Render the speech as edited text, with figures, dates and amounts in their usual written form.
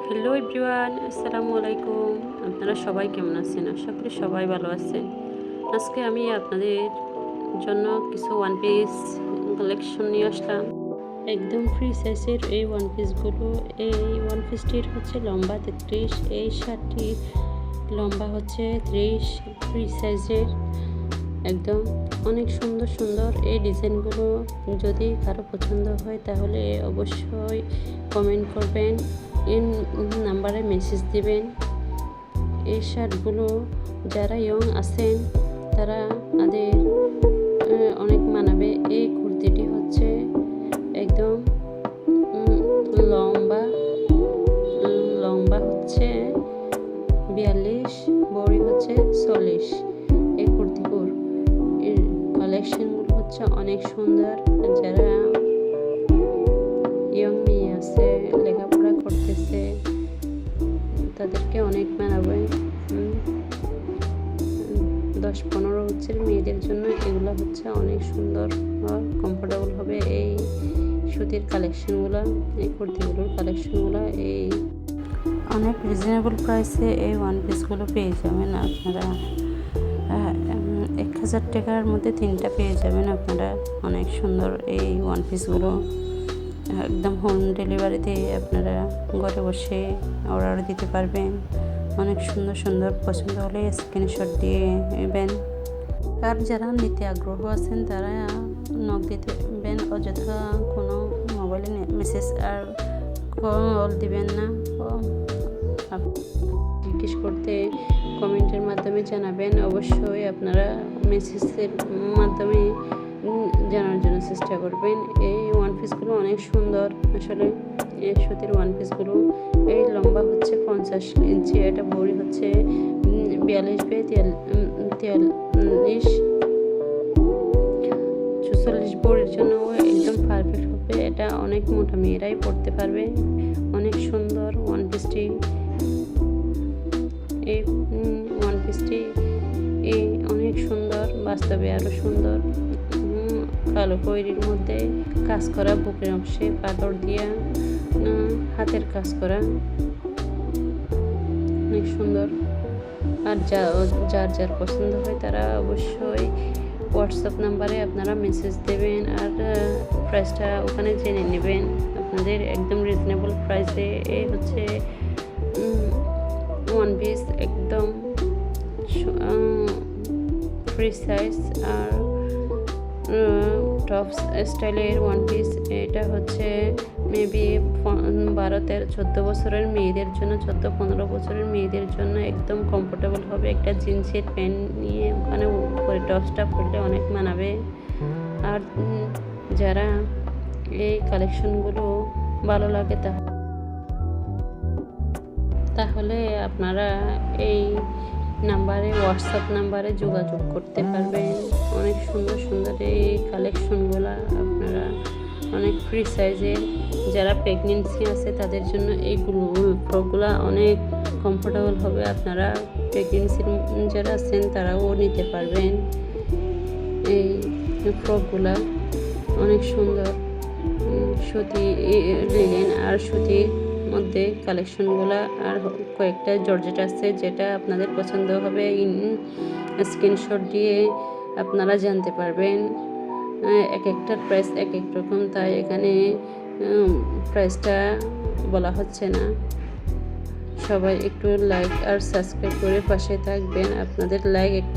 Hello everyone, আসসালামু আলাইকুম। আপনারা সবাই কেমন আছেন? আশা করি সবাই ভালো আছেন। আজকে আমি আপনাদের জন্য কিছু ওয়ান পিস কালেকশন নিয়ে আসলাম। একদম ফ্রি সাইজের এই ওয়ান পিসগুলো। এই ওয়ান পিসটির হচ্ছে লম্বা 33, এই শার্টটি লম্বা হচ্ছে 30। ফ্রি সাইজের একদম অনেক সুন্দর সুন্দর এই ডিজাইনগুলো। যদি কারো পছন্দ হয় তাহলে অবশ্যই কমেন্ট করবেন, এই নাম্বারে মেসেজ দিবেন। এই শার্টগুলো যারা ইয়ং আছেন তারা তাদের অনেক মানাবে। এই কুর্তিটি হচ্ছে একদম লম্বা লম্বা হচ্ছে 42, বড়ি হচ্ছে 40। এই কুর্তিগুলোর কালেকশনগুলো হচ্ছে অনেক সুন্দর। যারা ইয়ং মেয়ে আছে, লেখাপড়া করতেছে, তাদেরকে অনেক মানাবে। 10-15 বছরের মেয়েদের জন্য এগুলো হচ্ছে অনেক সুন্দর, কমফোর্টেবল হবে। এই সুতির কালেকশনগুলো, এই কুর্তিগুলোর কালেকশনগুলো এই অনেক রিজনেবল প্রাইসে এই ওয়ান পিসগুলো পেয়ে যাবেন আপনারা। 1000 টাকার মধ্যে 3টা পেয়ে যাবেন আপনারা। অনেক সুন্দর এই ওয়ান পিসগুলো একদম হোম ডেলিভারিতে আপনারা ঘরে বসে অর্ডার দিতে পারবেন। অনেক সুন্দর সুন্দর, পছন্দ হলে স্ক্রিনশট দিয়ে নেবেন। আর যারা নিতে আগ্রহ আছেন তারা নক দিবেন, অযথা কোনো মোবাইলে মেসেজ আর কল দিবেন না। জিজ্ঞেস করতে কমেন্টের মাধ্যমে জানাবেন। অবশ্যই আপনারা মেসেজের মাধ্যমে জানার জন্য চেষ্টা করবেন। এই ওয়ান পিসগুলো অনেক সুন্দর আসলে। এই সুতির ওয়ান পিসগুলো এই লম্বা হচ্ছে 50 ইঞ্চি, এটা বড়ি হচ্ছে 42-43, 44 বড়ির জন্য একদম পারফেক্ট হবে। এটা অনেক মোটা মেয়েরাই পড়তে পারবে। অনেক সুন্দর ওয়ান পিসটি। এই ওয়ান পিসটি অনেক সুন্দর, বাস্তবে আরও সুন্দর। কালো খয়েরির মধ্যে কাজ করা, বুকের অংশে পাথর দিয়া হাতের কাজ করা, অনেক সুন্দর। আর যার যার পছন্দ হয় তারা অবশ্যই হোয়াটসঅ্যাপ নাম্বারে আপনারা মেসেজ দেবেন আর প্রাইসটা ওখানে জেনে নেবেন আপনাদের একদম রিজনেবল প্রাইসে। এই হচ্ছে ওয়ান পিস একদম ফ্রি সাইজ আর টপ স্টাইলের ওয়ান পিস। এটা হচ্ছে মেবি 12-14 বছরের মেয়েদের জন্য, 14-15 বছরের মেয়েদের জন্য একদম কমফোর্টেবল হবে। একটা জিন্সের প্যান্ট নিয়ে ওখানে উপরে টপসটা পরলে অনেক মানাবে। আর যারা এই কালেকশনগুলো ভালো লাগে তাহলে আপনারা এই নাম্বারে, হোয়াটসঅ্যাপ নাম্বারে যোগাযোগ করতে পারবেন। অনেক সুন্দর সুন্দর এই কালেকশনগুলো আপনারা অনেক ফ্রি সাইজের। যারা প্রেগনেন্সি আছে তাদের জন্য এইগুলো ফ্রকগুলো অনেক কমফোর্টেবল হবে। আপনারা প্রেগনেন্সির যারা আছেন তারাও নিতে পারবেন। এই ফ্রকগুলো অনেক সুন্দর, সুতি, লিনেন আর সুতির মধ্যে কালেকশনগুলো। আর কয়েকটা জর্জেট আছে যেটা আপনাদের পছন্দ হবে। স্ক্রিনশট দিয়ে আপনারা জানতে পারবেন। এক একটার প্রাইস এক এক রকম, তাই এখানে প্রাইসটা বলা হচ্ছে না। সবাই একটু লাইক আর সাবস্ক্রাইব করে পাশে থাকবেন। আপনাদের লাইক একটা